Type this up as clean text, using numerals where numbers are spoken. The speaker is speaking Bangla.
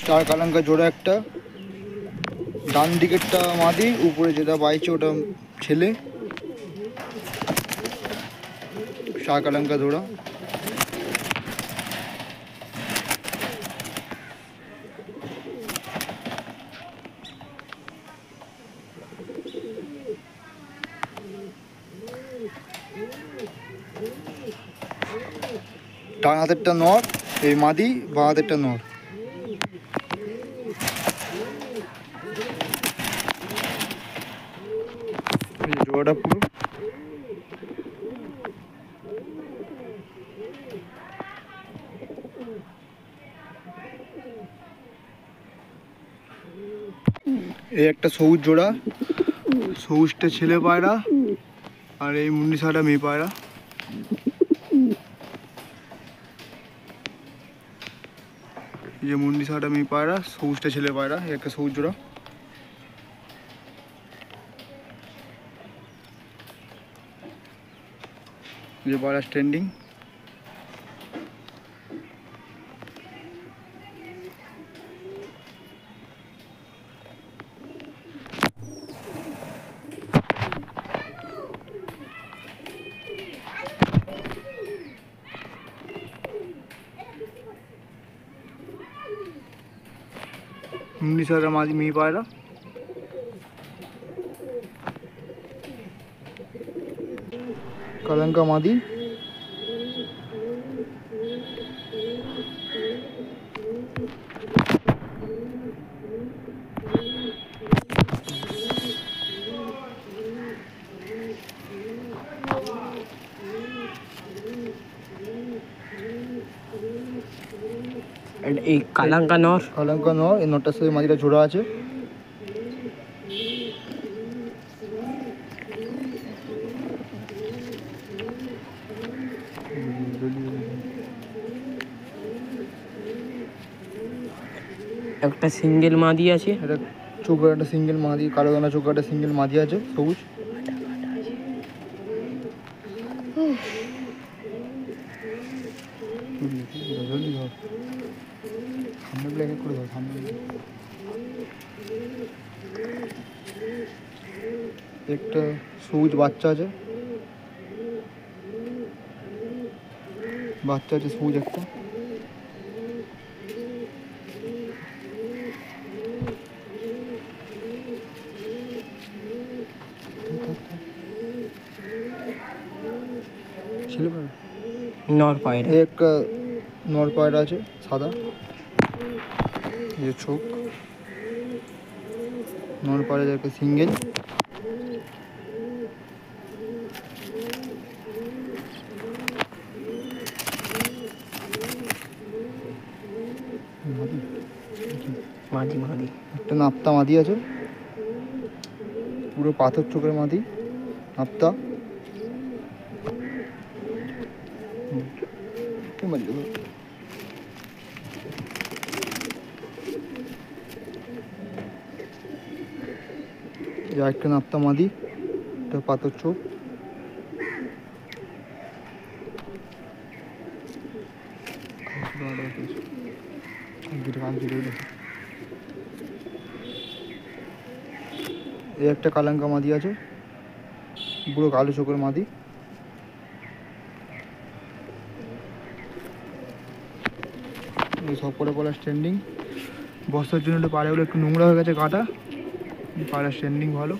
স্টার কালাঙ্কা জোড়া একটা, ডান দিকেরটা মাদি, উপরে যেটা বাইছে ওটা ছেলে। স্টার কালাঙ্কা জোড়া। ডান হাতেরটা নর, এই মাদি, বাঁ হাতেরটা নর। জোড়াটা পুরো এই একটা সবুজ জোড়া, সবুজটা ছেলে পায়রা আর এই মুন্নিশাটা মেয়ে পায়রা। এই যে মুন্নিশাটা মেয়ে পায়রা, সবুজটা ছেলে পায়রা, এই একটা সবুজ জোড়া। যে পায়রা স্ট্যান্ডিং। মুন্নিশাটা মাঝি মেয়ে পায়রা। কালাঙ্কা মাদি। এই কালাঙ্কা নর, কালাঙ্কা নর, এই নটার সাথে মাদিটা জোড়া আছে। একটা সিঙ্গেল মাদি আছে। এটা চোখের একটা সিঙ্গেল মাদি, কালো দানা চোখের একটা সিঙ্গেল মাদি আছে সবুজ। একটা সবুজ বাচ্চা আছে, বাচ্চা আছে সবুজ একটা। ছেলে পায়রা, নর পায়রা। একটা নর পায়রা আছে সাদা, এই চোখ। নর পায়রা একটা সিঙ্গেল। মাদি মাদি একটা নাপ্তা মাদি আছে, পুরো পাথর চোখের মাদি, নাপ্তা। একটা নাপ্তা মাদি, একটা পাথর চোখ। এই একটা কালাঙ্কা মাদি আছে, পুরো কালো চোখের মাদি। সব করে পায়রা স্ট্যান্ডিং। বর্ষার জন্য পায়রাগুলো একটু নোংরা হয়ে গেছে, কাটা। পায়রা স্ট্যান্ডিং ভালো।